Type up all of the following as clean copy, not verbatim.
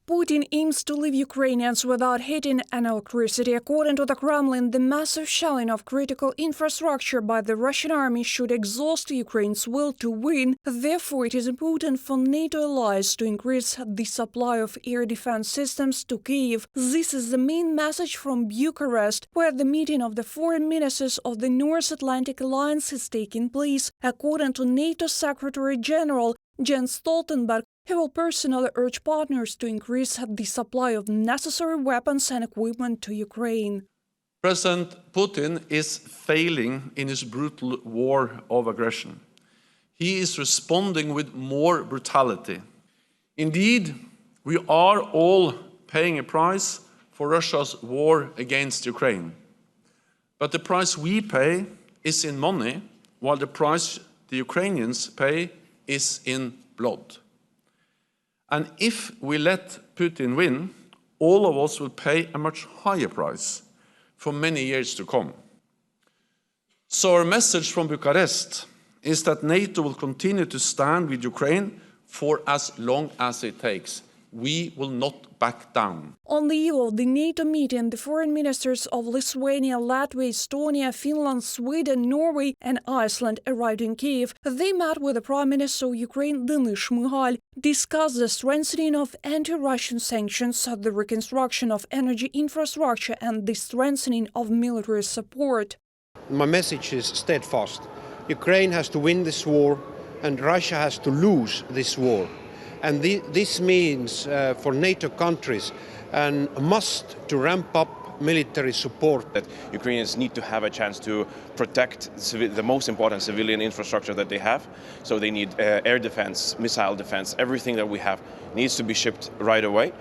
Putin aims to leave Ukrainians without heating and electricity. According to the Kremlin, the massive shelling of critical infrastructure by the Russian army should exhaust Ukraine's will to win. Therefore, it is important for NATO allies to increase the supply of air defense systems to Kyiv. This is the main message from Bucharest, where the meeting of the foreign ministers of the North Atlantic Alliance is taking place. According to NATO Secretary General Jens Stoltenberg, he will personally urge partners to increase the supply of necessary weapons and equipment to Ukraine. President Putin is failing in his brutal war of aggression. He is responding with more brutality. Indeed, we are all paying a price for Russia's war against Ukraine. But the price we pay is in money, while the price the Ukrainians pay is in blood. And if we let Putin win, all of us will pay a much higher price for many years to come. So our message from Bucharest is that NATO will continue to stand with Ukraine for as long as it takes. We will not back down. On the eve of the NATO meeting, the foreign ministers of Lithuania, Latvia, Estonia, Finland, Sweden, Norway and Iceland arrived in Kyiv. They met with the Prime Minister of Ukraine, Denis Shmyhal, discussed the strengthening of anti-Russian sanctions, the reconstruction of energy infrastructure and the strengthening of military support. My message is steadfast. Ukraine has to win this war and Russia has to lose this war. And this means for NATO countries a must to ramp up military support. That Ukrainians need to have a chance to protect the most important civilian infrastructure that they have. So they need air defense, missile defense, everything that we have needs to be shipped right away.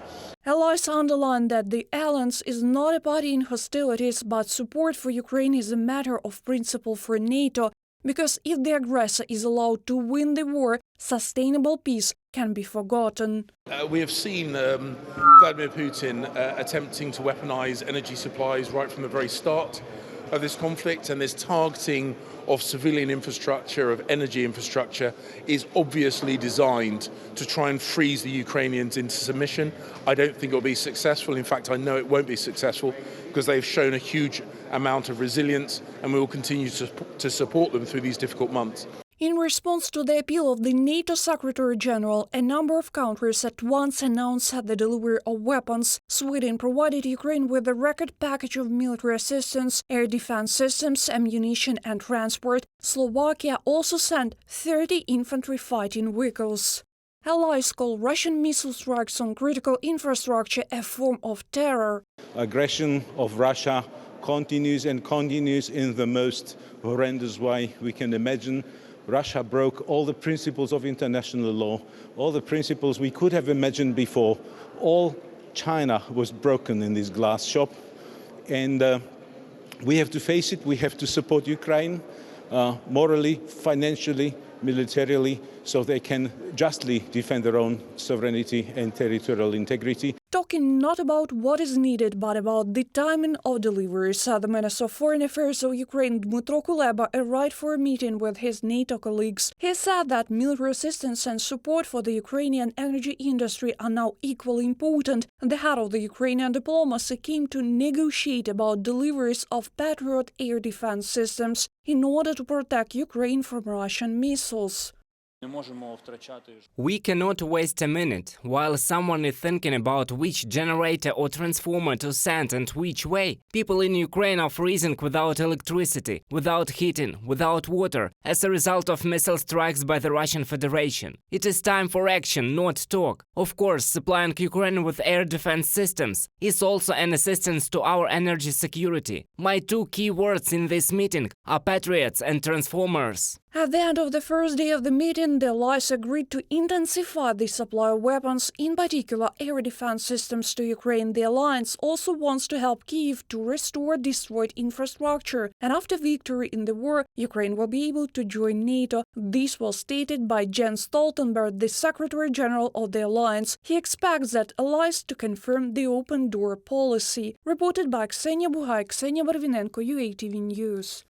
Allies underlined that the alliance is not a party in hostilities, but support for Ukraine is a matter of principle for NATO, because if the aggressor is allowed to win the war, sustainable peace can be forgotten. We have seen Vladimir Putin attempting to weaponize energy supplies right from the very start of this conflict, and this targeting of civilian infrastructure, of energy infrastructure, is obviously designed to try and freeze the Ukrainians into submission. I don't think it will be successful. In fact, I know it won't be successful because they've shown a huge amount of resilience, and we will continue to support them through these difficult months. In response to the appeal of the NATO Secretary General, a number of countries at once announced the delivery of weapons. Sweden provided Ukraine with a record package of military assistance, air defense systems, ammunition and transport. Slovakia also sent 30 infantry fighting vehicles. Allies call Russian missile strikes on critical infrastructure a form of terror. Aggression of Russia continues and continues in the most horrendous way we can imagine. Russia broke all the principles of international law, all the principles we could have imagined before. All China was broken in this glass shop. And we have to face it. We have to support Ukraine morally, financially, militarily, so they can justly defend their own sovereignty and territorial integrity. Talking not about what is needed, but about the timing of deliveries. The Minister of Foreign Affairs of Ukraine, Dmytro Kuleba, arrived for a meeting with his NATO colleagues. He said that military assistance and support for the Ukrainian energy industry are now equally important. The head of the Ukrainian diplomacy came to negotiate about deliveries of Patriot air defense systems in order to protect Ukraine from Russian missiles. We cannot waste a minute while someone is thinking about which generator or transformer to send and which way. People in Ukraine are freezing without electricity, without heating, without water, as a result of missile strikes by the Russian Federation. It is time for action, not talk. Of course, supplying Ukraine with air defense systems is also an assistance to our energy security. My two key words in this meeting are Patriots and transformers. At the end of the first day of the meeting, the allies agreed to intensify the supply of weapons, in particular air defense systems, to Ukraine. The alliance also wants to help Kyiv to restore destroyed infrastructure. And after victory in the war, Ukraine will be able to join NATO. This was stated by Jens Stoltenberg, the Secretary General of the alliance. He expects that allies to confirm the open door policy. Reported by Ksenia Buhai, Ksenia Barvinenko, UATV News.